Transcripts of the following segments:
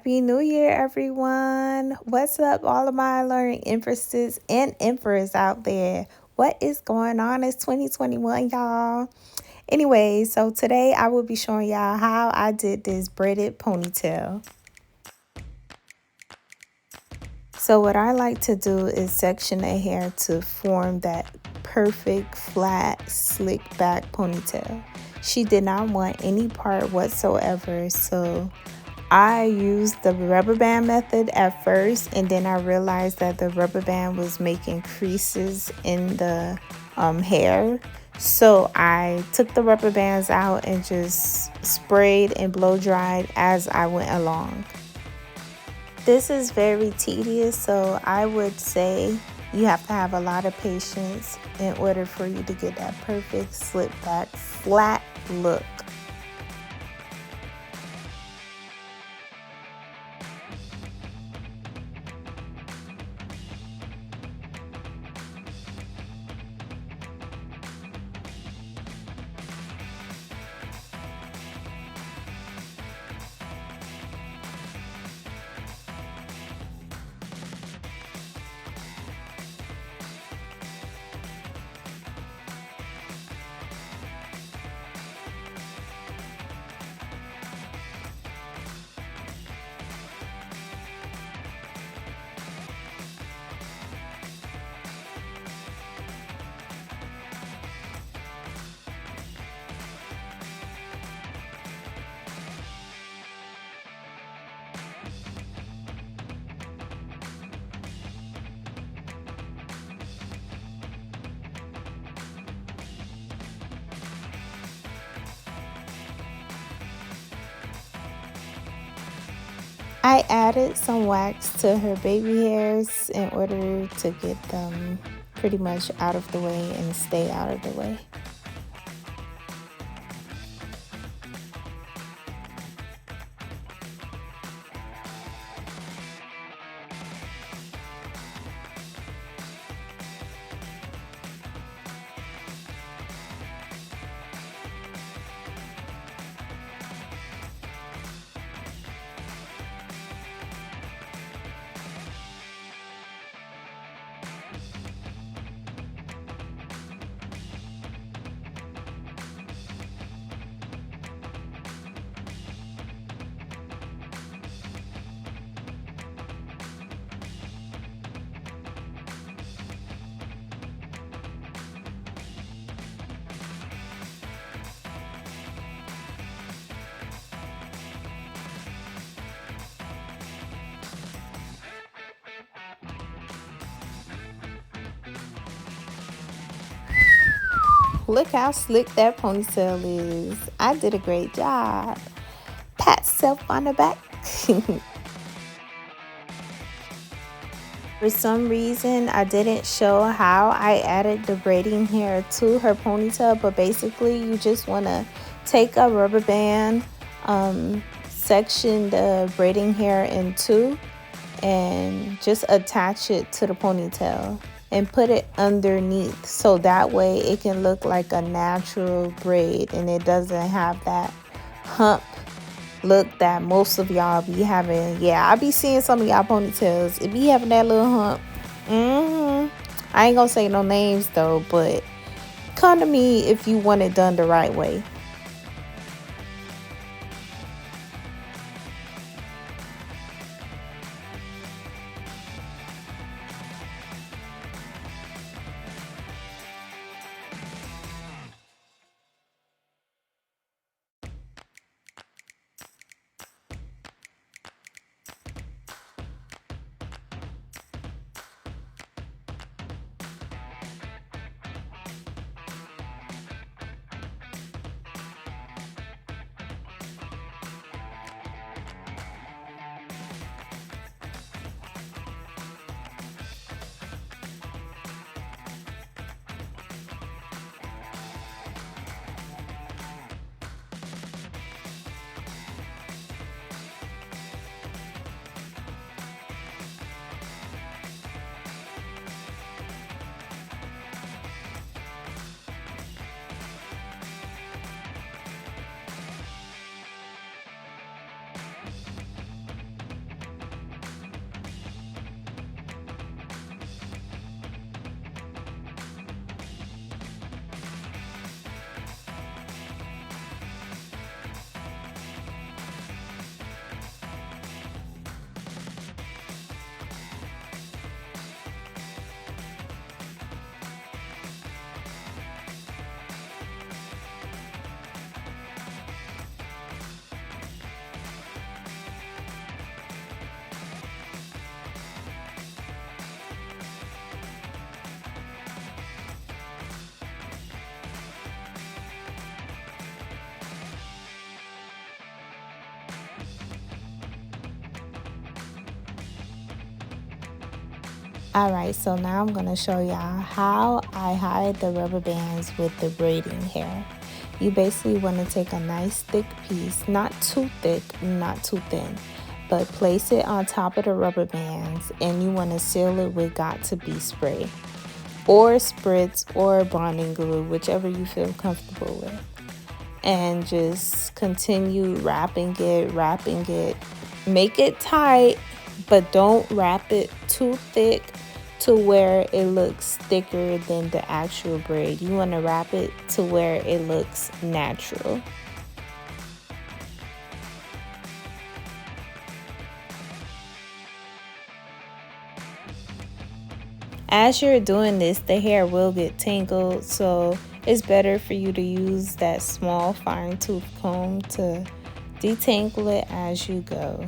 Happy New Year, everyone. What's up, all of my learning empresses and emperors out there? What is going on? It's 2021, y'all. Anyway, so today I will be showing y'all how I did this braided ponytail. So what I like to do is section the hair to form that perfect, flat, slick back ponytail. She did not want any part whatsoever, so I used the rubber band method at first, and then I realized that the rubber band was making creases in the hair. So I took the rubber bands out and just sprayed and blow dried as I went along. This is very tedious, so I would say you have to have a lot of patience in order for you to get that perfect slip back flat look. I added some wax to her baby hairs in order to get them pretty much out of the way and stay out of the way. Look how slick that ponytail is. I did a great job. Pat self on the back. For some reason, I didn't show how I added the braiding hair to her ponytail, but basically you just want to take a rubber band, section the braiding hair in two, and just attach it to the ponytail and put it underneath, so that way it can look like a natural braid and it doesn't have that hump look that most of y'all be having. Yeah, I be seeing some of y'all ponytails, it be having that little hump. I ain't gonna say no names though, but come to me if you want it done the right way. Alright, so now I'm going to show y'all how I hide the rubber bands with the braiding hair. You basically want to take a nice thick piece, not too thick, not too thin, but place it on top of the rubber bands, and you want to seal it with Got2b spray or Spritz or bonding glue, whichever you feel comfortable with. And just continue wrapping it. Make it tight, but don't wrap it too thick to where it looks thicker than the actual braid. You want to wrap it to where it looks natural. As you're doing this, the hair will get tangled, so it's better for you to use that small fine tooth comb to detangle it as you go.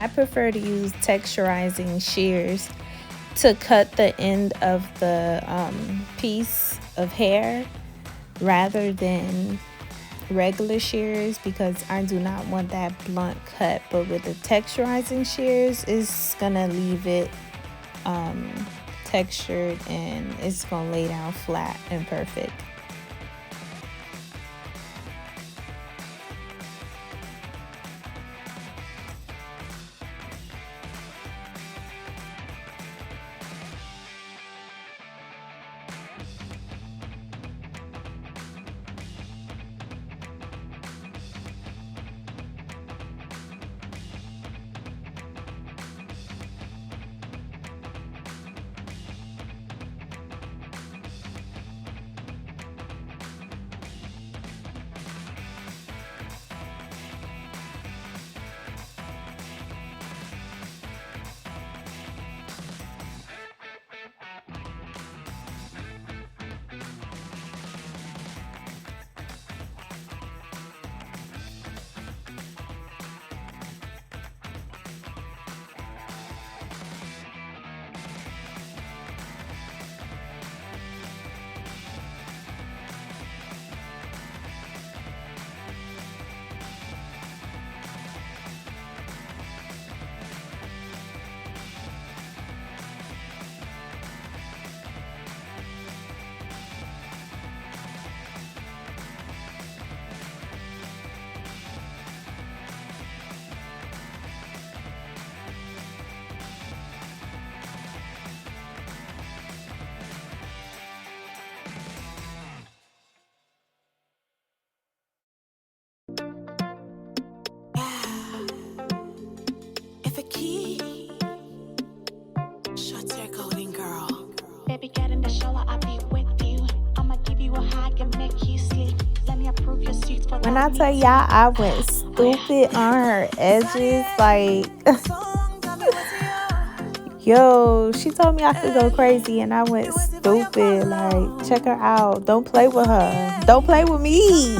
I prefer to use texturizing shears to cut the end of the piece of hair rather than regular shears, because I do not want that blunt cut. But with the texturizing shears, it's gonna leave it textured and it's gonna lay down flat and perfect. Baby, get in the shower, I'll be with you. I'ma give you a hug and make you sleep. Let me approve your seats for When I tell y'all I went stupid on her edges, like yo, she told me I could go crazy and I went stupid. Like, check her out. Don't play with her. Don't play with me.